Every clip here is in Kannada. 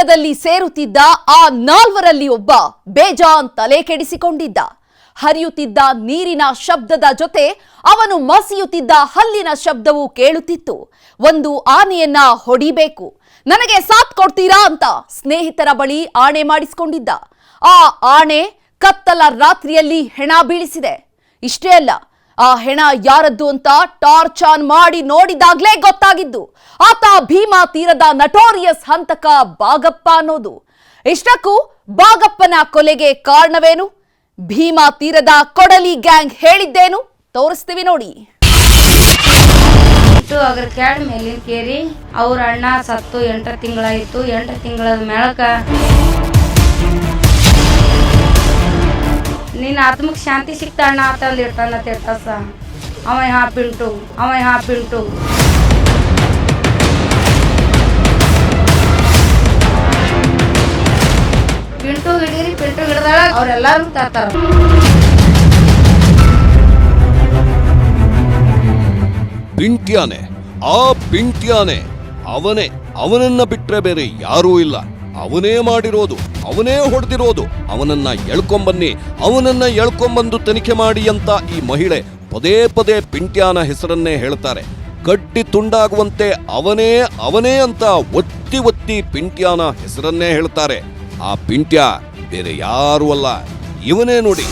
ತೀರದಲ್ಲಿ ಸೇರುತ್ತಿದ್ದ ಆ ನಾಲ್ವರಲ್ಲಿ ಒಬ್ಬ ಬೇಜಾನ್ ತಲೆ ಕೆಡಿಸಿಕೊಂಡಿದ್ದ. ಹರಿಯುತ್ತಿದ್ದ ನೀರಿನ ಶಬ್ದದ ಜೊತೆ ಅವನು ಮಸಿಯುತ್ತಿದ್ದ ಹಲ್ಲಿನ ಶಬ್ದವೂ ಕೇಳುತ್ತಿತ್ತು. ಒಂದು ಆನೆಯನ್ನ ಹೊಡಿಬೇಕು, ನನಗೆ ಸಾಥ್ ಕೊಡ್ತೀರಾ ಅಂತ ಸ್ನೇಹಿತರ ಬಳಿ ಆಣೆ ಮಾಡಿಸಿಕೊಂಡಿದ್ದ. ಆ ಆಣೆ ಕತ್ತಲ ರಾತ್ರಿಯಲ್ಲಿ ಹೆಣ ಬೀಳಿಸಿದೆ. ಇಷ್ಟೇ ಅಲ್ಲ, ಆ ಹೆಣ ಯಾರದ್ದು ಅಂತ ಟಾರ್ಚ್ ಆನ್ ಮಾಡಿ ನೋಡಿದಾಗ್ಲೇ ಗೊತ್ತಾಗಿದ್ದು ಆತ ಭೀಮಾ ತೀರದ ನಟೋರಿಯಸ್ ಹಂತಕ ಬಾಗಪ್ಪ ಅನ್ನೋದು. ಇಷ್ಟಕ್ಕೂ ಬಾಗಪ್ಪನ ಕೊಲೆಗೆ ಕಾರಣವೇನು? ಭೀಮಾ ತೀರದ ಕೊಡಲಿ ಗ್ಯಾಂಗ್ ಹೇಳಿದ್ದೇನು? ತೋರಿಸ್ತೀವಿ ನೋಡಿ. ಅಗ್ರಕ್ಯಾಡ್ ಮೇಲಿನ ಕೇರಿ ಅವ್ರ ಅಣ್ಣ ಸತ್ತು 8 ತಿಂಗಳಾಯಿತು. 8 ತಿಂಗಳ ಮೇಳಕ ನಿನ್ನ ಆತ್ಮಕ್ಕೆ ಶಾಂತಿ ಸಿಕ್ತ ಅಣ್ಣ ಆತಂದು ಇರ್ತಾನ ತೇಟಸ. ಅವ ಪಿಂಟು ಪಿಂಟು ಹಿಡೀರಿ, ಪಿಂಟು ಹಿಡ್ದಾಳ ಅವ್ರೆಲ್ಲಾರು ತಾತಾರ. ಪಿಂಟ್ಯಾನೆ, ಆ ಪಿಂಟ್ಯಾನೆ ಅವನನ್ನ ಬಿಟ್ರೆ ಬೇರೆ ಯಾರೂ ಇಲ್ಲ. ಅವನೇ ಮಾಡಿರೋದು, ಅವನೇ ಹೊಡೆದಿರೋದು. ಅವನನ್ನ ಎಳ್ಕೊಂಬಂದು ತನಿಖೆ ಮಾಡಿ ಅಂತ ಈ ಮಹಿಳೆ ಪದೇ ಪದೇ ಪಿಂಟ್ಯಾನ ಹೆಸರನ್ನೇ ಹೇಳ್ತಾರೆ. ಗಡ್ಡಿ ತುಂಡಾಗುವಂತೆ ಅವನೇ ಅಂತ ಒತ್ತಿ ಪಿಂಟ್ಯಾನ ಹೆಸರನ್ನೇ ಹೇಳ್ತಾರೆ. ಆ ಪಿಂಟ್ಯ ಬೇರೆ ಯಾರೂ ಅಲ್ಲ, ಇವನೇ ನೋಡಿ.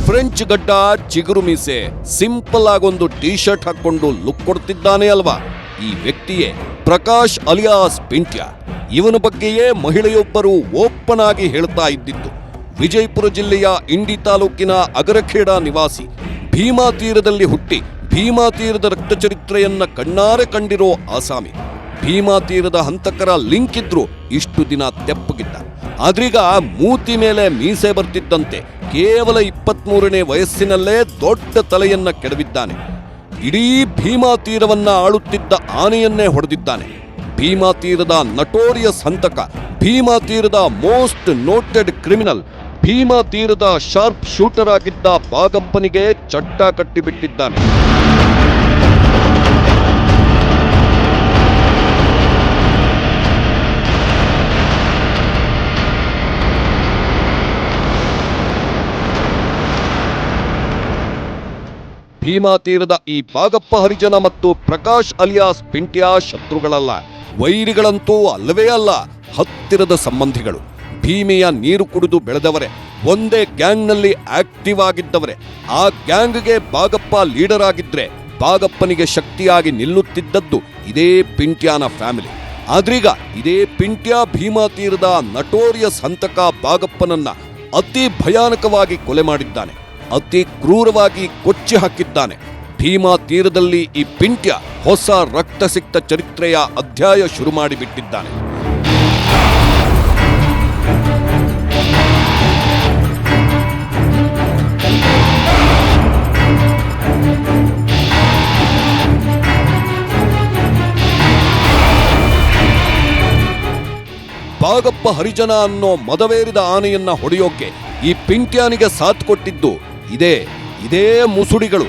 ಫ್ರೆಂಚ್ ಗಡ್ಡ, ಚಿಗುರು ಮೀಸೆ, ಸಿಂಪಲ್ ಆಗೊಂದು ಟೀ ಶರ್ಟ್ ಹಾಕೊಂಡು ಲುಕ್ ಕೊಡ್ತಿದ್ದಾನೆ ಅಲ್ವಾ, ಈ ವ್ಯಕ್ತಿಯೇ ಪ್ರಕಾಶ್ ಅಲಿಯಾಸ್ ಪಿಂಟ್ಯ. ಇವನ ಬಗ್ಗೆಯೇ ಮಹಿಳೆಯೊಬ್ಬರು ಓಪನ್ ಆಗಿ ಹೇಳ್ತಾ ಇದ್ದಿದ್ದು. ವಿಜಯಪುರ ಜಿಲ್ಲೆಯ ಇಂಡಿ ತಾಲೂಕಿನ ಅಗರಖೇಡ ನಿವಾಸಿ, ಭೀಮಾ ತೀರದಲ್ಲಿ ಹುಟ್ಟಿ ಭೀಮಾ ತೀರದ ರಕ್ತಚರಿತ್ರೆಯನ್ನ ಕಣ್ಣಾರೆ ಕಂಡಿರೋ ಆಸಾಮಿ. ಭೀಮಾ ತೀರದ ಹಂತಕರ ಲಿಂಕ್ ಇದ್ರು ಇಷ್ಟು ದಿನ ತೆಪ್ಪಗಿದ್ದ. ಆದ್ರೀಗ ಮೂತಿ ಮೇಲೆ ಮೀಸೆ ಬರ್ತಿದ್ದಂತೆ ಕೇವಲ 23ನೇ ವಯಸ್ಸಿನಲ್ಲೇ ದೊಡ್ಡ ತಲೆಯನ್ನ ಕೆಡವಿದ್ದಾನೆ. ಇಡೀ ಭೀಮಾ ತೀರವನ್ನ ಆಳುತ್ತಿದ್ದ ಆನೆಯನ್ನೇ ಹೊಡೆದಿದ್ದಾನೆ. ಭೀಮಾ ತೀರದ ನಟೋರಿಯಸ್ ಹಂತಕ, ಭೀಮಾ ತೀರದ ಮೋಸ್ಟ್ ನೋಟೆಡ್ ಕ್ರಿಮಿನಲ್, ಭೀಮಾ ತೀರದ ಶಾರ್ಪ್ ಶೂಟರ್ ಆಗಿದ್ದ ಬಾಗಪ್ಪನಿಗೆ ಚಟ್ಟ ಕಟ್ಟಿಬಿಟ್ಟಿದ್ದಾನೆ. ಭೀಮಾ ತೀರದ ಈ ಬಾಗಪ್ಪ ಹರಿಜನ ಮತ್ತು ಪ್ರಕಾಶ್ ಅಲಿಯಾಸ್ ಪಿಂಟ್ಯ ಶತ್ರುಗಳಲ್ಲ, ವೈರಿಗಳಂತೂ ಅಲ್ಲವೇ ಅಲ್ಲ, ಹತ್ತಿರದ ಸಂಬಂಧಿಗಳು. ಭೀಮೆಯ ನೀರು ಕುಡಿದು ಬೆಳೆದವರೇ, ಒಂದೇ ಗ್ಯಾಂಗ್ನಲ್ಲಿ ಆಕ್ಟಿವ್ ಆಗಿದ್ದವರೇ. ಆ ಗ್ಯಾಂಗ್ಗೆ ಬಾಗಪ್ಪ ಲೀಡರ್ ಆಗಿದ್ರೆ ಬಾಗಪ್ಪನಿಗೆ ಶಕ್ತಿಯಾಗಿ ನಿಲ್ಲುತ್ತಿದ್ದದ್ದು ಇದೇ ಪಿಂಟ್ಯಾನ ಫ್ಯಾಮಿಲಿ. ಆದ್ರೀಗ ಇದೇ ಪಿಂಟ್ಯ ಭೀಮಾ ತೀರದ ನಟೋರಿಯಸ್ ಹಂತಕ ಬಾಗಪ್ಪನನ್ನ ಅತಿ ಭಯಾನಕವಾಗಿ ಕೊಲೆ ಮಾಡಿದ್ದಾನೆ, ಅತಿ ಕ್ರೂರವಾಗಿ ಕೊಚ್ಚಿ ಹಾಕಿದ್ದಾನೆ. ಭೀಮಾ ತೀರದಲ್ಲಿ ಈ ಪಿಂಟ್ಯ ಹೊಸ ರಕ್ತಸಿಕ್ತ ಚರಿತ್ರೆಯ ಅಧ್ಯಾಯ ಶುರು ಮಾಡಿಬಿಟ್ಟಿದ್ದಾನೆ. ಬಾಗಪ್ಪ ಹರಿಜನ ಅನ್ನೋ ಮದವೇರಿದ ಆನೆಯನ್ನ ಹೊಡೆಯೋಕೆ ಈ ಪಿಂಟ್ಯಾನಿಗೆ ಸಾಥ್ ಕೊಟ್ಟಿದ್ದು ಇದೇ ಮುಸುಡಿಗಳು.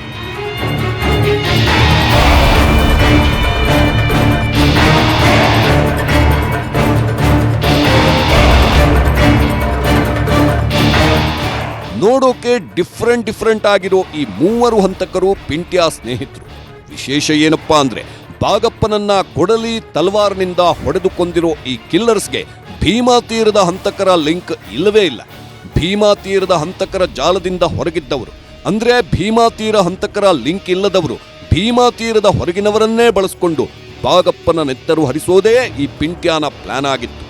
ನೋಡೋಕೆ ಡಿಫ್ರೆಂಟ್ ಆಗಿರೋ ಈ ಮೂವರು ಹಂತಕರು ಪಿಂಟ್ಯ ಸ್ನೇಹಿತರು. ವಿಶೇಷ ಏನಪ್ಪಾ ಅಂದ್ರೆ, ಬಾಗಪ್ಪನನ್ನ ಕೊಡಲಿ ತಲ್ವಾರ್ನಿಂದ ಹೊಡೆದು ಕೊಂದಿರೋ ಈ ಕಿಲ್ಲರ್ಸ್ಗೆ ಭೀಮಾ ತೀರದ ಹಂತಕರ ಲಿಂಕ್ ಇಲ್ಲವೇ ಇಲ್ಲ. ಭೀಮಾ ತೀರದ ಹಂತಕರ ಜಾಲದಿಂದ ಹೊರಗಿದ್ದವರು, ಅಂದ್ರೆ ಭೀಮಾ ತೀರ ಹಂತಕರ ಲಿಂಕ್ ಇಲ್ಲದವರು, ಭೀಮಾ ತೀರದ ಹೊರಗಿನವರನ್ನೇ ಬಳಸಿಕೊಂಡು ಬಾಗಪ್ಪನ ನೆತ್ತರು ಹರಿಸೋದೇ ಈ ಪಿಂಟ್ಯಾನ ಪ್ಲಾನ್ ಆಗಿತ್ತು.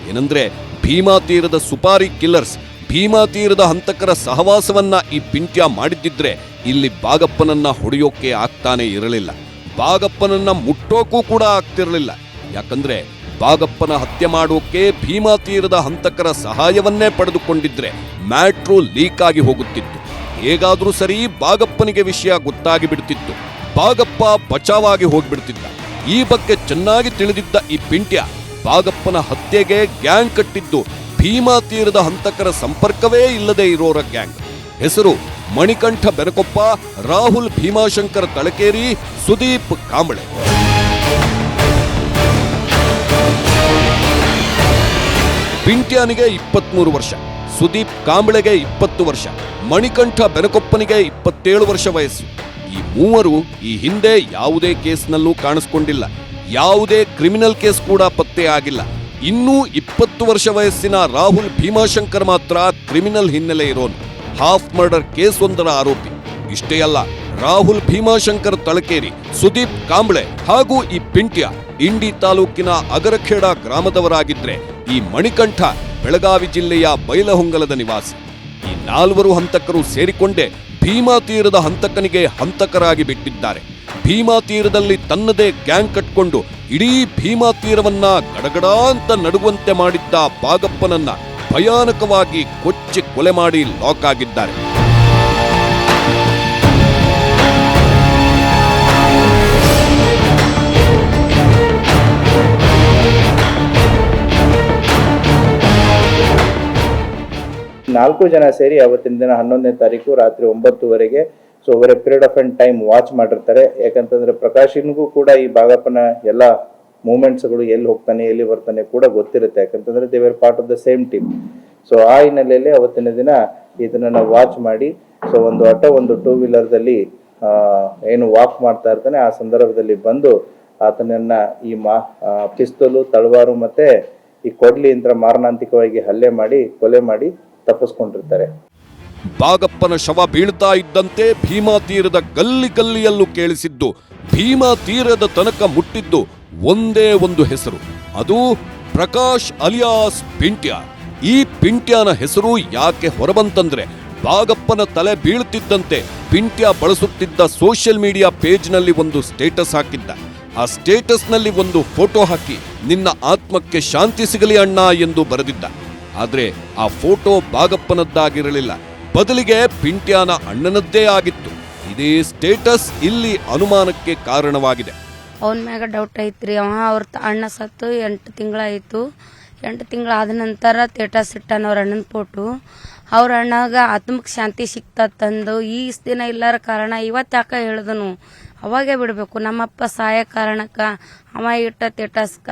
ಏನಂದ್ರೆ, ಭೀಮಾ ತೀರದ ಸುಪಾರಿ ಕಿಲ್ಲರ್ಸ್, ಭೀಮಾ ತೀರದ ಹಂತಕರ ಸಹವಾಸವನ್ನ ಈ ಪಿಂಟ್ಯ ಮಾಡಿದ್ದಿದ್ರೆ ಇಲ್ಲಿ ಬಾಗಪ್ಪನನ್ನ ಹೊಡೆಯೋಕೆ ಆಗ್ತಾನೆ ಇರಲಿಲ್ಲ, ಬಾಗಪ್ಪನನ್ನ ಮುಟ್ಟೋಕೂ ಕೂಡ ಆಗ್ತಿರಲಿಲ್ಲ. ಯಾಕಂದ್ರೆ ಬಾಗಪ್ಪನ ಹತ್ಯೆ ಮಾಡೋಕೆ ಭೀಮಾ ತೀರದ ಹಂತಕರ ಸಹಾಯವನ್ನೇ ಪಡೆದುಕೊಂಡಿದ್ರೆ ಮ್ಯಾಟ್ರು ಲೀಕ್ ಆಗಿ ಹೋಗುತ್ತಿತ್ತು. ಹೇಗಾದ್ರೂ ಸರಿ ಬಾಗಪ್ಪನಿಗೆ ವಿಷಯ ಗೊತ್ತಾಗಿ ಬಿಡ್ತಿತ್ತು, ಬಾಗಪ್ಪ ಬಚಾವಾಗಿ ಹೋಗ್ಬಿಡ್ತಿದ್ದ. ಈ ಬಗ್ಗೆ ಚೆನ್ನಾಗಿ ತಿಳಿದಿದ್ದ ಈ ಪಿಂಟ್ಯ ಬಾಗಪ್ಪನ ಹತ್ಯೆಗೆ ಗ್ಯಾಂಗ್ ಕಟ್ಟಿದ್ದು ಭೀಮಾ ತೀರದ ಹಂತಕರ ಸಂಪರ್ಕವೇ ಇಲ್ಲದೆ ಇರೋರ ಗ್ಯಾಂಗ್. ಹೆಸರು ಮಣಿಕಂಠ ಬೆನಕೊಪ್ಪ, ರಾಹುಲ್ ಭೀಮಾಶಂಕರ್ ತಳಕೇರಿ, ಸುದೀಪ್ ಕಾಂಬಳೆ. ಪಿಂಟ್ಯಾನಿಗೆ 23 ವರ್ಷ, ಸುದೀಪ್ ಕಾಂಬಳೆಗೆ 20 ವರ್ಷ, ಮಣಿಕಂಠ ಬೆನಕೊಪ್ಪನಿಗೆ 27 ವರ್ಷ ವಯಸ್ಸು. ಈ ಮೂವರು ಈ ಹಿಂದೆ ಯಾವುದೇ ಕೇಸ್ನಲ್ಲೂ ಕಾಣಿಸ್ಕೊಂಡಿಲ್ಲ. ಯಾವುದೇ ಕ್ರಿಮಿನಲ್ ಕೇಸ್ ಕೂಡ ಪತ್ತೆ ಆಗಿಲ್ಲ. ಇನ್ನೂ 20 ವರ್ಷ ವಯಸ್ಸಿನ ರಾಹುಲ್ ಭೀಮಾಶಂಕರ್ ಮಾತ್ರ ಕ್ರಿಮಿನಲ್ ಹಿನ್ನೆಲೆ ಇರೋನು, ಹಾಫ್ ಮರ್ಡರ್ ಕೇಸ್ ಒಂದರ ಆರೋಪಿ. ಇಷ್ಟೇ ಅಲ್ಲ, ರಾಹುಲ್ ಭೀಮಾಶಂಕರ್ ತಳಕೇರಿ, ಸುದೀಪ್ ಕಾಂಬಳೆ ಹಾಗೂ ಈ ಪಿಂಟ್ಯ ಇಂಡಿ ತಾಲೂಕಿನ ಅಗರಖೇಡ ಗ್ರಾಮದವರಾಗಿದ್ರೆ, ಈ ಮಣಿಕಂಠ ಬೆಳಗಾವಿ ಜಿಲ್ಲೆಯ ಬೈಲಹೊಂಗಲದ ನಿವಾಸಿ. ಈ 4 ಹಂತಕರು ಸೇರಿಕೊಂಡೇ ಭೀಮಾ ತೀರದ ಹಂತಕನಿಗೆ ಹಂತಕರಾಗಿ ಬಿಟ್ಟಿದ್ದಾರೆ. ಭೀಮಾ ತೀರದಲ್ಲಿ ತನ್ನದೇ ಗ್ಯಾಂಗ್ ಕಟ್ಕೊಂಡು ಇಡೀ ಭೀಮಾ ತೀರವನ್ನ ಗಡಗಡ ಅಂತ ನಡುಗುವಂತೆ ಮಾಡಿದ್ದ ಬಾಗಪ್ಪನನ್ನ ಭಯಾನಕವಾಗಿ ಕೊಚ್ಚಿ ಕೊಲೆ ಮಾಡಿ ಲಾಕ್ ಆಗಿದ್ದಾರೆ. ನಾಲ್ಕು ಜನ ಸೇರಿ ಅವತ್ತಿನ ದಿನ 11ನೇ ತಾರೀಕು ರಾತ್ರಿ 9ವರೆಗೆ so over a period of and time watch ಮಾಡಿರ್ತಾರೆ. ಯಾಕಂತಂದ್ರೆ ಪ್ರಕಾಶಿನ್ಗೂ ಕೂಡ ಈ ಬಾಗಪ್ಪನ ಎಲ್ಲ ಮೂಮೆಂಟ್ಸ್ಗಳು, ಎಲ್ಲಿ ಹೋಗ್ತಾನೆ ಎಲ್ಲಿ ಬರ್ತಾನೆ ಕೂಡ ಗೊತ್ತಿರುತ್ತೆ. ಯಾಕಂತಂದ್ರೆ they were part of the same team. So ಆ ಹಿನ್ನೆಲೆಯಲ್ಲಿ ಅವತ್ತಿನ ದಿನ ಇದನ್ನ ನಾವು ವಾಚ್ ಮಾಡಿ, ಸೊ ಒಂದು ಆಟೋ ಒಂದು 2 ವೀಲರ್ದಲ್ಲಿ ಏನು ವಾಕ್ ಮಾಡ್ತಾ ಇರ್ತಾನೆ, ಆ ಸಂದರ್ಭದಲ್ಲಿ ಬಂದು ಆತನನ್ನ ಈ ಪಿಸ್ತೂಲು, ತಳವಾರು ಮತ್ತೆ ಈ ಕೊಡ್ಲಿ ಯಂತ್ರ ಮಾರಣಾಂತಿಕವಾಗಿ ಹಲ್ಲೆ ಮಾಡಿ ಕೊಲೆ ಮಾಡಿ ತಪ್ಪಿಸ್ಕೊಂಡಿರ್ತಾರೆ. ಬಾಗಪ್ಪನ ಶವ ಬೀಳ್ತಾ ಇದ್ದಂತೆ ಭೀಮಾ ತೀರದ ಗಲ್ಲಿ ಗಲ್ಲಿಯಲ್ಲೂ ಕೇಳಿಸಿದ್ದು, ಭೀಮಾ ತೀರದ ತನಕ ಮುಟ್ಟಿದ್ದು ಒಂದೇ ಒಂದು ಹೆಸರು, ಅದು ಪ್ರಕಾಶ್ ಅಲಿಯಾಸ್ ಪಿಂಟ್ಯ. ಈ ಪಿಂಟ್ಯನ ಹೆಸರು ಯಾಕೆ ಹೊರಬಂತಂದ್ರೆ, ಬಾಗಪ್ಪನ ತಲೆ ಬೀಳ್ತಿದ್ದಂತೆ ಪಿಂಟ್ಯ ಬಳಸುತ್ತಿದ್ದ ಸೋಷಿಯಲ್ ಮೀಡಿಯಾ ಪೇಜ್ನಲ್ಲಿ ಒಂದು ಸ್ಟೇಟಸ್ ಹಾಕಿದ್ದ. ಆ ಸ್ಟೇಟಸ್ನಲ್ಲಿ ಒಂದು ಫೋಟೋ ಹಾಕಿ, ನಿನ್ನ ಆತ್ಮಕ್ಕೆ ಶಾಂತಿ ಸಿಗಲಿ ಅಣ್ಣ ಎಂದು ಬರೆದಿದ್ದ. ಆದ್ರೆ ಆ ಫೋಟೋ ಬಾಗಪ್ಪನದ್ದಾಗಿರಲಿಲ್ಲ, ಬದಲಿಗೆ ಪಿಂಟ್ಯಾನ ಅಣ್ಣನದ್ದೇ ಆಗಿತ್ತು. ಇದೇ ಸ್ಟೇಟಸ್ ಇಲ್ಲಿ ಅನುಮಾನಕ್ಕೆ ಕಾರಣವಾಗಿದೆ. ಅವನ ಮ್ಯಾಗ ಡೌಟ್ ಐತ್ರಿ. ಅವ್ರ ಅಣ್ಣ ಸತ್ತು 8 ತಿಂಗಳಾಯಿತು. 8 ತಿಂಗಳಾದ ನಂತರ ಸ್ಟೇಟಸ್ ಇಟ್ಟಾನ ಅವ್ರ ಅಣ್ಣನ ಫೋಟೋ. ಅವ್ರ ಅಣ್ಣಗ ಆತ್ಮಕ್ಕೆ ಶಾಂತಿ ಸಿಕ್ತಂದು ಈ ದಿನ ಇಲ್ಲಾರ ಕಾರಣ ಇವತ್ತು ಯಾಕೆ ಹೇಳಿದನು, ಅವಾಗೇ ಬಿಡಬೇಕು. ನಮ್ಮಪ್ಪ ಸಾಯ ಕಾರಣಕ್ಕೆ ಅವ ಇಟ್ಟ ಸ್ಟೇಟಸ್ಕ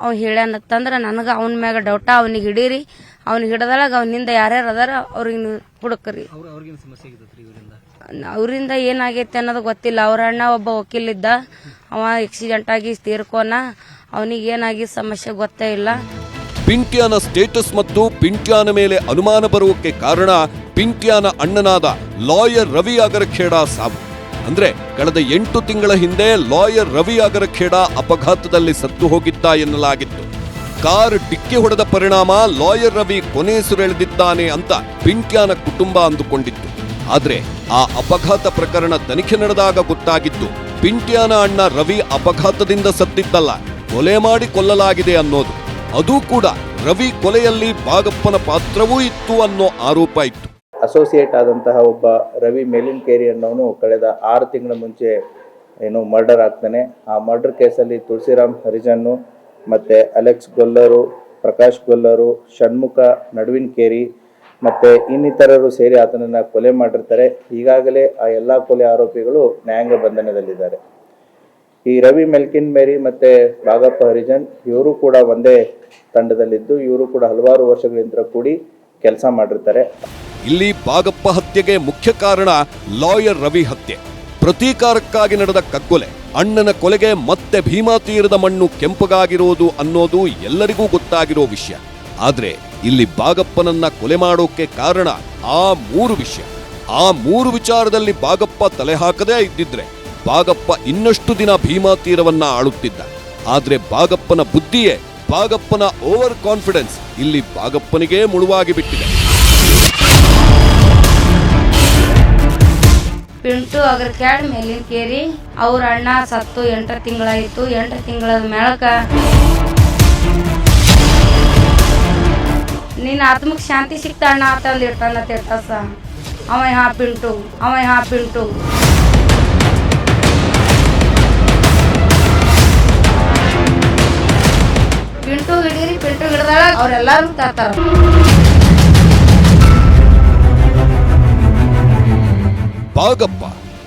ಅವ್ ಹೇಳ್ಯಾನತ್ತಂದ್ರೆ ನನಗೆ ಅವನ ಮ್ಯಾಗ ಡೌಟ. ಅವ್ನಿಗೆ ಹಿಡೀರಿ, ಅವ್ನಿಗೆ ಹಿಡದಳಗ ಅವನಿಂದ ಯಾರ್ಯಾರು ಅದಾರ ಅವ್ರಿಗೆ ಹುಡುಕ್ರಿ. ಅವರಿಂದ ಏನಾಗೈತೆ ಅನ್ನೋದು ಗೊತ್ತಿಲ್ಲ. ಅವ್ರ ಅಣ್ಣ ಒಬ್ಬ ವಕೀಲಿದ್ದ, ಅವ ಆಕ್ಸಿಡೆಂಟ್ ಆಗಿ ತೀರ್ಕೋನ, ಅವನಿಗೆ ಏನಾಗಿ ಸಮಸ್ಯೆ ಗೊತ್ತೇ ಇಲ್ಲ. ಪಿಂಟ್ಯಾನ ಸ್ಟೇಟಸ್ ಮತ್ತು ಪಿಂಟ್ಯಾನ ಮೇಲೆ ಅನುಮಾನ ಬರುವುದಕ್ಕೆ ಕಾರಣ ಪಿಂಟ್ಯಾನ ಅಣ್ಣನಾದ ಲಾಯರ್ ರವಿ ಅಗರಖೇಡ ಸಾವು. ಅಂದ್ರೆ ಕಳೆದ 8 ತಿಂಗಳ ಹಿಂದೆ ಲಾಯರ್ ರವಿ ಅಗರಖೇಡ ಅಪಘಾತದಲ್ಲಿ ಸತ್ತು ಹೋಗಿದ್ದ ಎನ್ನಲಾಗಿತ್ತು. ಕಾರ್ ಡಿಕ್ಕಿ ಹೊಡೆದ ಪರಿಣಾಮ ಲಾಯರ್ ರವಿ ಕೊನೆಯುಸಿರೆಳೆದಿದ್ದಾನೆ ಅಂತ ಪಿಂಟ್ಯಾನ ಕುಟುಂಬ ಅಂದುಕೊಂಡಿತ್ತು. ಆದ್ರೆ ಆ ಅಪಘಾತ ಪ್ರಕರಣ ತನಿಖೆ ನಡೆದಾಗ ಗೊತ್ತಾಗಿದ್ದು, ಪಿಂಟ್ಯಾನ ಅಣ್ಣ ರವಿ ಅಪಘಾತದಿಂದ ಸತ್ತಿದ್ದಲ್ಲ, ಕೊಲೆ ಮಾಡಿ ಕೊಲ್ಲಲಾಗಿದೆ ಅನ್ನೋದು. ಅದೂ ಕೂಡ ರವಿ ಕೊಲೆಯಲ್ಲಿ ಬಾಗಪ್ಪನ ಪಾತ್ರವೂ ಇತ್ತು ಅನ್ನೋ ಆರೋಪ ಇತ್ತು. ಅಸೋಸಿಯೇಟ್ ಆದಂತಹ ಒಬ್ಬ ರವಿ ಮೇಲಿನ್ಕೇರಿ ಅನ್ನೋನು ಕಳೆದ 6 ತಿಂಗಳ ಮುಂಚೆ ಏನು ಮರ್ಡರ್ ಆಗ್ತಾನೆ. ಆ ಮರ್ಡರ್ ಕೇಸಲ್ಲಿ ತುಳಸಿರಾಮ್ ಹರಿಜನ್ನು ಮತ್ತೆ ಅಲೆಕ್ಸ್ ಗೊಲ್ಲರು, ಪ್ರಕಾಶ್ ಗೊಲ್ಲರು, ಷಣ್ಮುಖ ನಡುವಿನ್ಕೇರಿ ಮತ್ತೆ ಇನ್ನಿತರರು ಸೇರಿ ಆತನನ್ನ ಕೊಲೆ ಮಾಡಿರ್ತಾರೆ. ಈಗಾಗಲೇ ಆ ಎಲ್ಲ ಕೊಲೆ ಆರೋಪಿಗಳು ನ್ಯಾಯಾಂಗ ಬಂಧನದಲ್ಲಿದ್ದಾರೆ. ಈ ರವಿ ಮೆಲ್ಕಿನ್ ಮೇರಿ ಮತ್ತೆ ಬಾಗಪ್ಪ ಹರಿಜನ್ ಇವರು ಕೂಡ ಒಂದೇ ತಂಡದಲ್ಲಿದ್ದು, ಇವರು ಕೂಡ ಹಲವಾರು ವರ್ಷಗಳಿಂದ ಕೂಡಿ ಕೆಲಸ ಮಾಡಿರ್ತಾರೆ. ಇಲ್ಲಿ ಬಾಗಪ್ಪ ಹತ್ಯೆಗೆ ಮುಖ್ಯ ಕಾರಣ ಲಾಯರ್ ರವಿ ಹತ್ಯೆ. ಪ್ರತೀಕಾರಕ್ಕಾಗಿ ನಡೆದ ಕಗ್ಗೊಲೆ, ಅಣ್ಣನ ಕೊಲೆಗೆ ಮತ್ತೆ ಭೀಮಾ ತೀರದ ಮಣ್ಣು ಕೆಂಪಗಾಗಿರೋದು ಅನ್ನೋದು ಎಲ್ಲರಿಗೂ ಗೊತ್ತಾಗಿರೋ ವಿಷಯ. ಆದ್ರೆ ಇಲ್ಲಿ ಬಾಗಪ್ಪನನ್ನ ಕೊಲೆ ಮಾಡೋಕೆ ಕಾರಣ ಆ 3 ವಿಷಯ. ಆ 3 ವಿಚಾರದಲ್ಲಿ ಬಾಗಪ್ಪ ತಲೆ ಹಾಕದೇ ಇದ್ದಿದ್ರೆ ಬಾಗಪ್ಪ ಇನ್ನಷ್ಟು ದಿನ ಭೀಮಾ ತೀರವನ್ನ ಆಳುತ್ತಿದ್ದ. ಆದ್ರೆ ಬಾಗಪ್ಪನ ಬುದ್ಧಿಯೇ, ಬಾಗಪ್ಪನ ಓವರ್ ಕಾನ್ಫಿಡೆನ್ಸ್ ಇಲ್ಲಿ ಬಾಗಪ್ಪನಿಗೆ ಮುಳುವಾಗಿ ಬಿಟ್ಟಿದೆ. ಪಿಂಟು ಅಗರಖೇಡ್ ಮೇಲಿನ್ಕೇರಿ ಅವ್ರ ಅಣ್ಣ ಸತ್ತು 8 ತಿಂಗಳಾಯಿತು. 8 ತಿಂಗಳ ಮೇಳಕ ನಿನ್ನ ಆತ್ಮಕ್ಕೆ ಶಾಂತಿ ಸಿಕ್ತ ಅಣ್ಣ ಆತಂದು ಇರ್ತಾನ ತೇಟಸ. ಅವ ಪಿಂಟು ಪಿಂಟು ಹಿಡೀರಿ, ಪಿಂಟು ಹಿಡ್ದಾಳ ಅವ್ರೆಲ್ಲಾರು ತಾತಾರ. ಬಾಗಪ್ಪ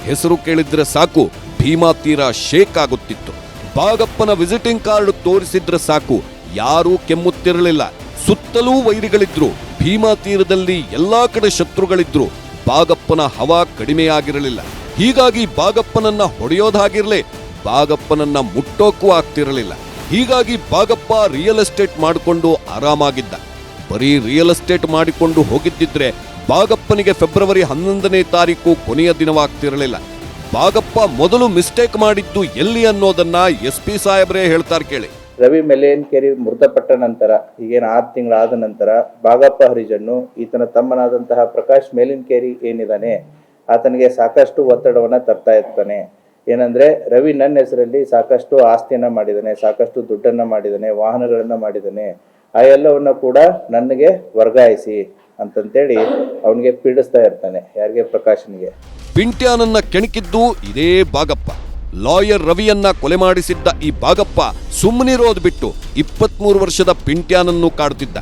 ಹೆಸರು ಕೇಳಿದ್ರೆ ಸಾಕು ಭೀಮಾ ತೀರ ಶೇಕ್ ಆಗುತ್ತಿತ್ತು. ಬಾಗಪ್ಪನ ವಿಸಿಟಿಂಗ್ ಕಾರ್ಡ್ ತೋರಿಸಿದ್ರೆ ಸಾಕು ಯಾರೂ ಕೆಮ್ಮುತ್ತಿರಲಿಲ್ಲ. ಸುತ್ತಲೂ ವೈರಿಗಳಿದ್ರು. ಭೀಮಾ ತೀರದಲ್ಲಿ ಎಲ್ಲಾ ಕಡೆ ಶತ್ರುಗಳಿದ್ರು. ಬಾಗಪ್ಪನ ಹವಾ ಕಡಿಮೆಯಾಗಿರಲಿಲ್ಲ. ಹೀಗಾಗಿ ಬಾಗಪ್ಪನನ್ನ ಹೊಡೆಯೋದಾಗಿರ್ಲಿ, ಬಾಗಪ್ಪನನ್ನ ಮುಟ್ಟೋಕ್ಕೂ ಆಗ್ತಿರಲಿಲ್ಲ. ಹೀಗಾಗಿ ಬಾಗಪ್ಪ ರಿಯಲ್ ಎಸ್ಟೇಟ್ ಮಾಡಿಕೊಂಡು ಆರಾಮಾಗಿದ್ದ. ಬರೀ ರಿಯಲ್ ಎಸ್ಟೇಟ್ ಮಾಡಿಕೊಂಡು ಹೋಗಿದ್ದಿದ್ರೆ ಬಾಗಪ್ಪನಿಗೆ ಫೆಬ್ರವರಿ 11ನೇ ತಾರೀಕು ಕೊನೆಯ ದಿನವಾಗ್ತಿರಲಿಲ್ಲ. ಬಾಗಪ್ಪ ಮೊದಲು ಮಿಸ್ಟೇಕ್ ಮಾಡಿದ್ದು ಎಲ್ಲಿ ಅನ್ನೋದನ್ನ SP ಸಾಹೇಬ್ರೇ ಹೇಳ್ತಾರೆ ಕೇಳಿ. ರವಿ ಮೆಲೇನ್ಕೇರಿ ಮೃತಪಟ್ಟ ನಂತರ, ಈಗೇನು 6 ತಿಂಗಳಾದ ನಂತರ, ಬಾಗಪ್ಪ ಹರಿಜನ್ನು ಈತನ ತಮ್ಮನಾದಂತಹ ಪ್ರಕಾಶ್ ಮೇಲಿನ್ಕೇರಿ ಏನಿದ್ದಾನೆ ಆತನಿಗೆ ಸಾಕಷ್ಟು ಒತ್ತಡವನ್ನ ತರ್ತಾ ಇರ್ತಾನೆ. ಏನಂದ್ರೆ ರವಿ ನನ್ನ ಹೆಸರಲ್ಲಿ ಸಾಕಷ್ಟು ಆಸ್ತಿಯನ್ನ ಮಾಡಿದ್ದಾನೆ, ಸಾಕಷ್ಟು ದುಡ್ಡನ್ನ ಮಾಡಿದ್ದಾನೆ, ವಾಹನಗಳನ್ನ ಮಾಡಿದ್ದಾನೆ, ಆ ಎಲ್ಲವನ್ನ ಕೂಡ ನನಗೆ ವರ್ಗಾಯಿಸಿ ಅಂತಂತೇಳಿ ಅವನಿಗೆ ಪೀಡಿಸ್ತಾ ಇರ್ತಾನೆ. ಯಾರಿಗೆ? ಪ್ರಕಾಶನಿಗೆ. ಪಿಂಟ್ಯಾನನ್ನ ಕೆಣಕಿದ್ದು ಇದೇ ಬಾಗಪ್ಪ. ಲಾಯರ್ ರವಿಯನ್ನ ಕೊಲೆ ಮಾಡಿಸಿದ್ದ ಈ ಬಾಗಪ್ಪ ಸುಮ್ಮನಿರೋದ್ ಬಿಟ್ಟು 23 ವರ್ಷದ ಪಿಂಟ್ಯಾನನ್ನು ಕಾಡ್ತಿದ್ದ.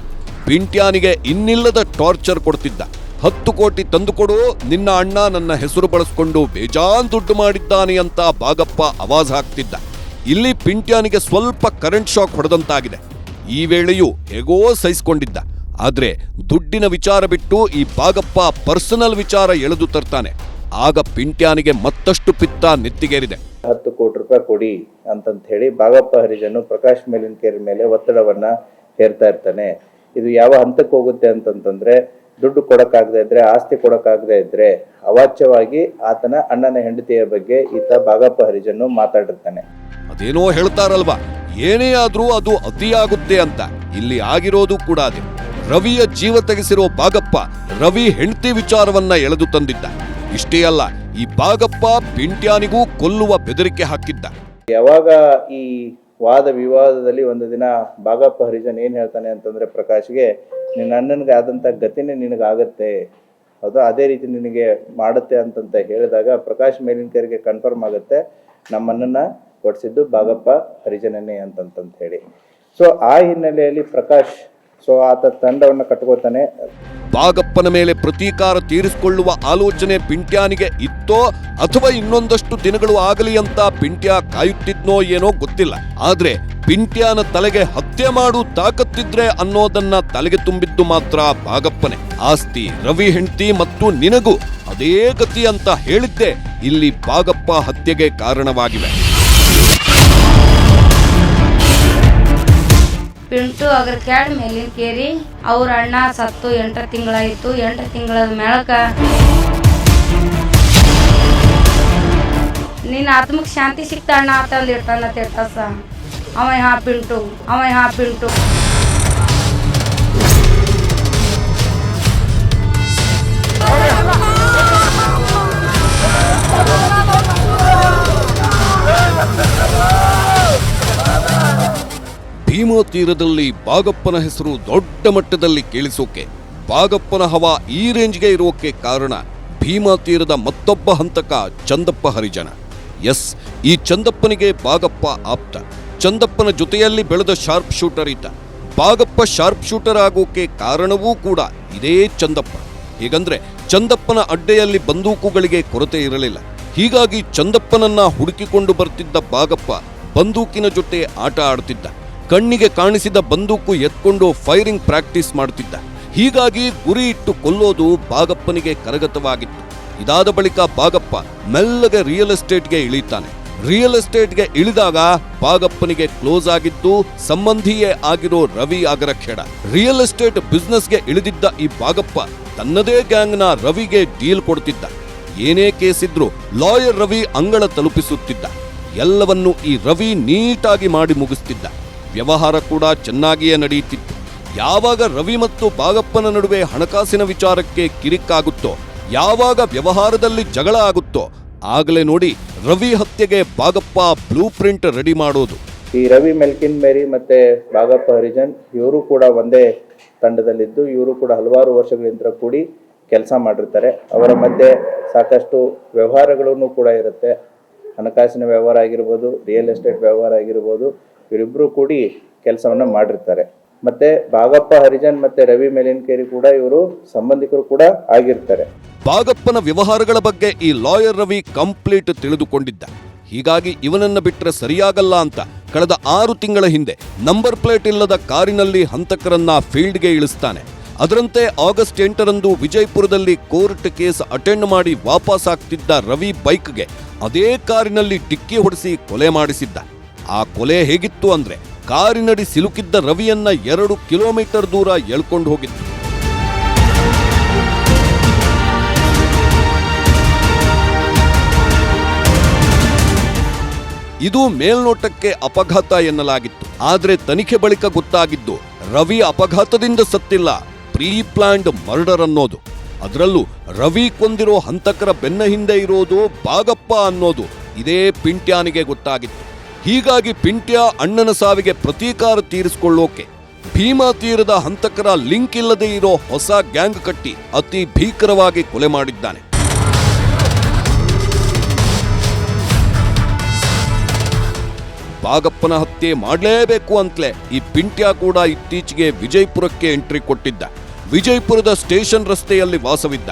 ಪಿಂಟ್ಯಾನಿಗೆ ಇನ್ನಿಲ್ಲದ ಟಾರ್ಚರ್ ಕೊಡ್ತಿದ್ದ. 10 ಕೋಟಿ ತಂದುಕೊಡು, ನಿನ್ನ ಅಣ್ಣ ನನ್ನ ಹೆಸರು ಬಳಸ್ಕೊಂಡು ಬೇಜಾನ್ ದುಡ್ಡು ಮಾಡಿದ್ದಾನೆ ಅಂತ ಬಾಗಪ್ಪ ಆವಾಜ್ ಹಾಕ್ತಿದ್ದ. ಇಲ್ಲಿ ಪಿಂಟ್ಯಾನಿಗೆ ಸ್ವಲ್ಪ ಕರೆಂಟ್ ಶಾಕ್ ಹೊಡೆದಂತಾಗಿದೆ. ಈ ವೇಳೆಯೂ ಹೇಗೋ ಸಹಿಸಿಕೊಂಡಿದ್ದ. ಆದ್ರೆ ದುಡ್ಡಿನ ವಿಚಾರ ಬಿಟ್ಟು ಈ ಬಾಗಪ್ಪ ಪರ್ಸನಲ್ ವಿಚಾರ ಎಳೆದು ತರ್ತಾನೆ. ಆಗ ಪಿಂಟ್ಯಾನಿಗೆ ಮತ್ತಷ್ಟು ಪಿತ್ತ ನೆತ್ತಿಗೇರಿದೆ. 10 ಕೋಟಿ ರೂಪಾಯಿ ಕೊಡಿ ಅಂತಂತ ಹೇಳಿ ಬಾಗಪ್ಪ ಹರಿಜನ್ನು ಪ್ರಕಾಶ್ ಮೇಲಿನ್ಕೇರಿ ಮೇಲೆ ಒತ್ತಡವನ್ನ ಹೇರ್ತಾ ಇರ್ತಾನೆ. ಇದು ಯಾವ ಹಂತಕ್ಕೆ ಹೋಗುತ್ತೆ ಅಂತಂತಂದ್ರೆ, ದುಡ್ಡು ಕೊಡಕ್ಕಾಗದೇ ಇದ್ರೆ, ಆಸ್ತಿ ಕೊಡಕ್ಕಾಗದೇ ಇದ್ರೆ ಅವಾಚ್ಯವಾಗಿ ಆತನ ಅಣ್ಣನ ಹೆಂಡತಿಯ ಬಗ್ಗೆ ಈತ ಬಾಗಪ್ಪ ಹರಿಜನ್ನು ಮಾತಾಡಿರ್ತಾನೆ. ಅದೇನೋ ಹೇಳ್ತಾರಲ್ವಾ, ಏನೇ ಆದ್ರೂ ಅದು ಅತಿಯಾಗುತ್ತೆ ಅಂತ. ಇಲ್ಲಿ ಆಗಿರೋದು ಕೂಡ ಅದೇ. ರವಿಯ ಜೀವ ತೆಗೆಸಿರೋ ಬಾಗಪ್ಪ ರವಿ ಹೆಂಡತಿ ವಿಚಾರವನ್ನ ಎಳೆದು ತಂದಿದ್ದ. ಇಷ್ಟೇ ಅಲ್ಲ, ಈ ಬಾಗಪ್ಪ ಪಿಂಟ್ಯಾನಿಗೂ ಕೊಲ್ಲುವ ಬೆದರಿಕೆ ಹಾಕಿದ್ದ. ಯಾವಾಗ ಈ ವಾದ ವಿವಾದದಲ್ಲಿ ಒಂದು ದಿನ ಬಾಗಪ್ಪ ಹರಿಜನ್ ಏನ್ ಹೇಳ್ತಾನೆ ಅಂತಂದ್ರೆ, ಪ್ರಕಾಶ್ಗೆ ನಿನ್ನ ಅಣ್ಣನಿಗೆ ಆದಂತ ಗತಿನೇ ನಿನಗಾಗತ್ತೆ, ಹೌದಾ, ಅದೇ ರೀತಿ ನಿನಗೆ ಮಾಡುತ್ತೆ ಅಂತಂತ ಹೇಳಿದಾಗ ಪ್ರಕಾಶ್ ಮೇಲಿನ್ಕೇರಿಗೆ ಕನ್ಫರ್ಮ್ ಆಗುತ್ತೆ ನಮ್ಮಣ್ಣನ ಕೊಡಿಸಿದ್ದು ಬಾಗಪ್ಪ ಹರಿಜನನೇ ಅಂತಂತ ಹೇಳಿ. ಸೊ ಆ ಹಿನ್ನೆಲೆಯಲ್ಲಿ ಪ್ರಕಾಶ್ ಆತ ತಂಡವನ್ನ ಕಟ್ಕೋತಾನೆ. ಬಾಗಪ್ಪನ ಮೇಲೆ ಪ್ರತೀಕಾರ ತೀರಿಸಿಕೊಳ್ಳುವ ಆಲೋಚನೆ ಪಿಂಟ್ಯಾನಿಗೆ ಇತ್ತೋ ಅಥವಾ ಇನ್ನೊಂದಷ್ಟು ದಿನಗಳು ಆಗಲಿ ಅಂತ ಪಿಂಟ್ಯಾ ಕಾಯುತ್ತಿದ್ನೋ ಏನೋ ಗೊತ್ತಿಲ್ಲ. ಆದ್ರೆ ಪಿಂಟ್ಯಾನ ತಲೆಗೆ ಹತ್ಯೆ ಮಾಡು ತಾಕತ್ತಿದ್ರೆ ಅನ್ನೋದನ್ನ ತಲೆಗೆ ತುಂಬಿದ್ದು ಮಾತ್ರ ಬಾಗಪ್ಪನೆ. ಆಸ್ತಿ, ರವಿ ಹೆಂಡತಿ ಮತ್ತು ನಿನಗೂ ಅದೇ ಗತಿ ಅಂತ ಹೇಳಿದ್ದೆ ಇಲ್ಲಿ ಬಾಗಪ್ಪ ಹತ್ಯೆಗೆ ಕಾರಣವಾಗಿವೆ. ಪಿಂಟು ಅಗ್ರಕ್ಯಾಡ್ ಮೇಲಿನ್ಕೇರಿ ಅವ್ರ ಅಣ್ಣ ಸತ್ತು 8 ತಿಂಗಳಾಯಿತು. 8 ತಿಂಗಳ ಮೇಳಕ ನಿನ್ನ ಆತ್ಮಕ್ಕೆ ಶಾಂತಿ ಸಿಕ್ತ ಅಣ್ಣ ಅಂತಂದು ಇರ್ತಾನ ತೇಟಸ. ಅವ ಪಿಂಟು. ಭೀಮಾ ತೀರದಲ್ಲಿ ಬಾಗಪ್ಪನ ಹೆಸರು ದೊಡ್ಡ ಮಟ್ಟದಲ್ಲಿ ಕೇಳಿಸೋಕೆ, ಬಾಗಪ್ಪನ ಹವಾ ಈ ರೇಂಜ್ಗೆ ಇರೋಕೆ ಕಾರಣ ಭೀಮಾ ತೀರದ ಮತ್ತೊಬ್ಬ ಹಂತಕ ಚಂದಪ್ಪ ಹರಿಜನ. ಎಸ್, ಈ ಚಂದಪ್ಪನಿಗೆ ಬಾಗಪ್ಪ ಆಪ್ತ. ಚಂದಪ್ಪನ ಜೊತೆಯಲ್ಲಿ ಬೆಳೆದ ಶಾರ್ಪ್ ಶೂಟರ್ ಈತ. ಬಾಗಪ್ಪ ಶಾರ್ಪ್ ಶೂಟರ್ ಆಗೋಕೆ ಕಾರಣವೂ ಕೂಡ ಇದೇ ಚಂದಪ್ಪ. ಹೀಗಂದ್ರೆ ಚಂದಪ್ಪನ ಅಡ್ಡೆಯಲ್ಲಿ ಬಂದೂಕುಗಳಿಗೆ ಕೊರತೆ ಇರಲಿಲ್ಲ. ಹೀಗಾಗಿ ಚಂದಪ್ಪನನ್ನ ಹುಡುಕಿಕೊಂಡು ಬರ್ತಿದ್ದ ಬಾಗಪ್ಪ ಬಂದೂಕಿನ ಜೊತೆ ಆಟ ಆಡ್ತಿದ್ದ. ಕಣ್ಣಿಗೆ ಕಾಣಿಸಿದ ಬಂದೂಕು ಎತ್ಕೊಂಡು ಫೈರಿಂಗ್ ಪ್ರಾಕ್ಟೀಸ್ ಮಾಡುತ್ತಿದ್ದ. ಹೀಗಾಗಿ ಗುರಿ ಇಟ್ಟು ಕೊಲ್ಲೋದು ಬಾಗಪ್ಪನಿಗೆ ಕರಗತವಾಗಿತ್ತು. ಇದಾದ ಬಳಿಕ ಬಾಗಪ್ಪ ಮೆಲ್ಲಗೆ ರಿಯಲ್ ಎಸ್ಟೇಟ್ಗೆ ಇಳಿತಾನೆ. ರಿಯಲ್ ಎಸ್ಟೇಟ್ಗೆ ಇಳಿದಾಗ ಬಾಗಪ್ಪನಿಗೆ ಕ್ಲೋಸ್ ಆಗಿದ್ದು ಸಂಬಂಧಿಯೇ ಆಗಿರೋ ರವಿ ಅಗರಖೇಡ. ರಿಯಲ್ ಎಸ್ಟೇಟ್ ಬಿಸ್ನೆಸ್ಗೆ ಇಳಿದಿದ್ದ ಈ ಬಾಗಪ್ಪ ತನ್ನದೇ ಗ್ಯಾಂಗ್ನ ರವಿಗೆ ಡೀಲ್ ಕೊಡ್ತಿದ್ದ. ಏನೇ ಕೇಸಿದ್ರು ಲಾಯರ್ ರವಿ ಅಂಗಳ ತಲುಪಿಸುತ್ತಿದ್ದ. ಎಲ್ಲವನ್ನೂ ಈ ರವಿ ನೀಟಾಗಿ ಮಾಡಿ ಮುಗಿಸ್ತಿದ್ದ. ವ್ಯವಹಾರ ಕೂಡ ಚೆನ್ನಾಗಿಯೇ ನಡೆಯುತ್ತಿತ್ತು. ಯಾವಾಗ ರವಿ ಮತ್ತು ಬಾಗಪ್ಪನ ನಡುವೆ ಹಣಕಾಸಿನ ವಿಚಾರಕ್ಕೆ ಕಿರಿಕಾಗುತ್ತೋ, ಯಾವಾಗ ವ್ಯವಹಾರದಲ್ಲಿ ಜಗಳ ಆಗುತ್ತೋ, ಆಗಲೇ ನೋಡಿ ರವಿ ಹತ್ಯೆಗೆ ಬಾಗಪ್ಪ ಬ್ಲೂ ಪ್ರಿಂಟ್ ರೆಡಿ ಮಾಡೋದು. ಈ ರವಿ ಮೆಲ್ಕಿನ್ಮೇರಿ ಮತ್ತೆ ಬಾಗಪ್ಪ ಹರಿಜನ್ ಇವರು ಕೂಡ ಒಂದೇ ತಂಡದಲ್ಲಿದ್ದು, ಇವರು ಕೂಡ ಹಲವಾರು ವರ್ಷಗಳಿಂದ ಕೂಡಿ ಕೆಲಸ ಮಾಡಿರ್ತಾರೆ. ಅವರ ಮಧ್ಯೆ ಸಾಕಷ್ಟು ವ್ಯವಹಾರಗಳನ್ನು ಕೂಡ ಇರುತ್ತೆ. ಹಣಕಾಸಿನ ವ್ಯವಹಾರ ಆಗಿರ್ಬೋದು, ರಿಯಲ್ ಎಸ್ಟೇಟ್ ವ್ಯವಹಾರ ಆಗಿರ್ಬೋದು, ಇವರಿಬ್ರು ಕೂಡಿ ಕೆಲಸವನ್ನ ಮಾಡಿರ್ತಾರೆ. ಮತ್ತೆ ಬಾಗಪ್ಪ ಹರಿಜನ್ ಮತ್ತೆ ರವಿ ಮೆಲಿನ್ಕೇರಿ ಕೂಡ ಇವರು ಸಂಬಂಧಿಕರು ಕೂಡ ಆಗಿರ್ತಾರೆ. ಬಾಗಪ್ಪನ ವ್ಯವಹಾರಗಳ ಬಗ್ಗೆ ಈ ಲಾಯರ್ ರವಿ ಕಂಪ್ಲೀಟ್ ತಿಳಿದುಕೊಂಡಿದ್ದ. ಹೀಗಾಗಿ ಇವನನ್ನ ಬಿಟ್ರೆ ಸರಿಯಾಗಲ್ಲ ಅಂತ ಕಳೆದ 6 ತಿಂಗಳ ಹಿಂದೆ ನಂಬರ್ ಪ್ಲೇಟ್ ಇಲ್ಲದ ಕಾರಿನಲ್ಲಿ ಹಂತಕರನ್ನ ಫೀಲ್ಡ್ಗೆ ಇಳಿಸ್ತಾನೆ. ಅದರಂತೆ ಆಗಸ್ಟ್ 8ರಂದು ವಿಜಯಪುರದಲ್ಲಿ ಕೋರ್ಟ್ ಕೇಸ್ ಅಟೆಂಡ್ ಮಾಡಿ ವಾಪಸ್ ಆಗ್ತಿದ್ದ ರವಿ ಬೈಕ್ಗೆ ಅದೇ ಕಾರಿನಲ್ಲಿ ಡಿಕ್ಕಿ ಹೊಡೆಸಿ ಕೊಲೆ ಮಾಡಿಸಿದ್ದ. ಆ ಕೊಲೆ ಹೇಗಿತ್ತು ಅಂದ್ರೆ, ಕಾರಿನಡಿ ಸಿಲುಕಿದ್ದ ರವಿಯನ್ನ 2 ಕಿಲೋಮೀಟರ್ ದೂರ ಎಳ್ಕೊಂಡು ಹೋಗಿತ್ತು. ಇದು ಮೇಲ್ನೋಟಕ್ಕೆ ಅಪಘಾತ ಎನ್ನಲಾಗಿತ್ತು. ಆದ್ರೆ ತನಿಖೆ ಬಳಿಕ ಗೊತ್ತಾಗಿದ್ದು ರವಿ ಅಪಘಾತದಿಂದ ಸತ್ತಿಲ್ಲ, ಪ್ರೀ ಪ್ಲಾನ್ಡ್ ಮರ್ಡರ್ ಅನ್ನೋದು. ಅದರಲ್ಲೂ ರವಿ ಕೊಂದಿರೋ ಹಂತಕರ ಬೆನ್ನ ಹಿಂದೆ ಇರೋದು ಬಾಗಪ್ಪ ಅನ್ನೋದು ಇದೇ ಪಿಂಟ್ಯಾನಿಗೆ ಗೊತ್ತಾಗಿತ್ತು. ಹೀಗಾಗಿ ಪಿಂಟ್ಯ ಅಣ್ಣನ ಸಾವಿಗೆ ಪ್ರತೀಕಾರ ತೀರಿಸಿಕೊಳ್ಳೋಕೆ ಭೀಮಾ ತೀರದ ಹಂತಕರ ಲಿಂಕ್ ಇಲ್ಲದೆ ಇರೋ ಹೊಸ ಗ್ಯಾಂಗ್ ಕಟ್ಟಿ ಅತಿ ಭೀಕರವಾಗಿ ಕೊಲೆ ಮಾಡಿದ್ದಾನೆ. ಬಾಗಪ್ಪನ ಹತ್ಯೆ ಮಾಡಲೇಬೇಕು ಅಂತಲೇ ಈ ಪಿಂಟ್ಯ ಕೂಡ ಇತ್ತೀಚೆಗೆ ವಿಜಯಪುರಕ್ಕೆ ಎಂಟ್ರಿ ಕೊಟ್ಟಿದ್ದ. ವಿಜಯಪುರದ ಸ್ಟೇಷನ್ ರಸ್ತೆಯಲ್ಲಿ ವಾಸವಿದ್ದ.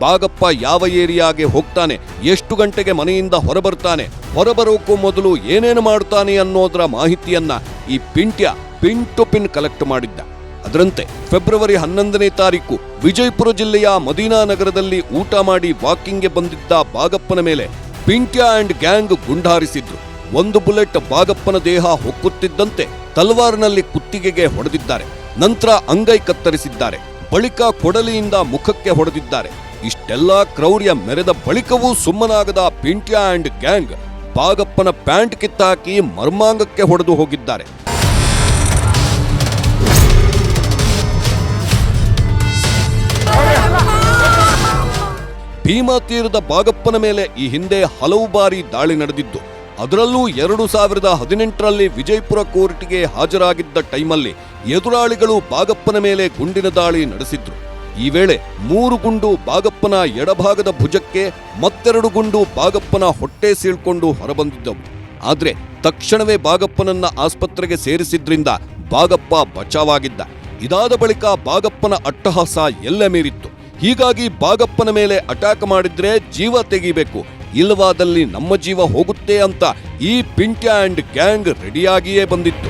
ಬಾಗಪ್ಪ ಯಾವ ಏರಿಯಾಗೆ ಹೋಗ್ತಾನೆ, ಎಷ್ಟು ಗಂಟೆಗೆ ಮನೆಯಿಂದ ಹೊರಬರ್ತಾನೆ, ಹೊರಬರೋಕ್ಕೂ ಮೊದಲು ಏನೇನು ಮಾಡ್ತಾನೆ ಅನ್ನೋದರ ಮಾಹಿತಿಯನ್ನ ಈ ಪಿಂಟ್ಯ ಪಿನ್ ಟು ಪಿನ್ ಕಲೆಕ್ಟ್ ಮಾಡಿದ್ದ. ಅದರಂತೆ ಫೆಬ್ರವರಿ 11ನೇ ತಾರೀಕು ವಿಜಯಪುರ ಜಿಲ್ಲೆಯ ಮದೀನಾ ನಗರದಲ್ಲಿ ಊಟ ಮಾಡಿ ವಾಕಿಂಗ್ಗೆ ಬಂದಿದ್ದ ಬಾಗಪ್ಪನ ಮೇಲೆ ಪಿಂಟ್ಯ ಅಂಡ್ ಗ್ಯಾಂಗ್ ಗುಂಡಾರಿಸಿದ್ರು. 1 ಬುಲೆಟ್ ಬಾಗಪ್ಪನ ದೇಹ ಹೊಕ್ಕುತ್ತಿದ್ದಂತೆ ತಲ್ವಾರ್ನಲ್ಲಿ ಕುತ್ತಿಗೆಗೆ ಹೊಡೆದಿದ್ದಾರೆ. ನಂತರ ಅಂಗೈ ಕತ್ತರಿಸಿದ್ದಾರೆ. ಬಳಿಕ ಕೊಡಲಿಯಿಂದ ಮುಖಕ್ಕೆ ಹೊಡೆದಿದ್ದಾರೆ. ಇಷ್ಟೆಲ್ಲ ಕ್ರೌರ್ಯ ಮೆರೆದ ಬಳಿಕವೂ ಸುಮ್ಮನಾಗದ ಪಿಂಟ್ಯ ಅಂಡ್ ಗ್ಯಾಂಗ್ ಬಾಗಪ್ಪನ ಪ್ಯಾಂಟ್ ಕಿತ್ತಾಕಿ ಮರ್ಮಾಂಗಕ್ಕೆ ಹೊಡೆದು ಹೋಗಿದ್ದಾರೆ. ಭೀಮಾ ತೀರದ ಬಾಗಪ್ಪನ ಮೇಲೆ ಈ ಹಿಂದೆ ಹಲವು ಬಾರಿ ದಾಳಿ ನಡೆದಿದ್ದು. ಅದರಲ್ಲೂ 2018ರಲ್ಲಿ ವಿಜಯಪುರ ಕೋರ್ಟ್ಗೆ ಹಾಜರಾಗಿದ್ದ ಟೈಮಲ್ಲಿ ಎದುರಾಳಿಗಳು ಬಾಗಪ್ಪನ ಮೇಲೆ ಗುಂಡಿನ ದಾಳಿ ನಡೆಸಿದ್ರು. ಈ ವೇಳೆ 3 ಗುಂಡು ಬಾಗಪ್ಪನ ಎಡಭಾಗದ ಭುಜಕ್ಕೆ, ಮತ್ತೆರಡು ಗುಂಡು ಬಾಗಪ್ಪನ ಹೊಟ್ಟೆ ಸೀಳ್ಕೊಂಡು ಹೊರಬಂದಿದ್ದವು. ಆದ್ರೆ ತಕ್ಷಣವೇ ಬಾಗಪ್ಪನನ್ನ ಆಸ್ಪತ್ರೆಗೆ ಸೇರಿಸಿದ್ರಿಂದ ಬಾಗಪ್ಪ ಬಚಾವಾಗಿದ್ದ. ಇದಾದ ಬಳಿಕ ಬಾಗಪ್ಪನ ಅಟ್ಟಹಾಸ ಎಲ್ಲೆ ಮೀರಿತ್ತು. ಹೀಗಾಗಿ ಬಾಗಪ್ಪನ ಮೇಲೆ ಅಟ್ಯಾಕ್ ಮಾಡಿದ್ರೆ ಜೀವ ತೆಗಿಬೇಕು, ಇಲ್ಲವಾದಲ್ಲಿ ನಮ್ಮ ಜೀವ ಹೋಗುತ್ತೆ ಅಂತ ಈ ಪಿಂಟ್ಯ ಅಂಡ್ ಗ್ಯಾಂಗ್ ರೆಡಿಯಾಗಿಯೇ ಬಂದಿತ್ತು.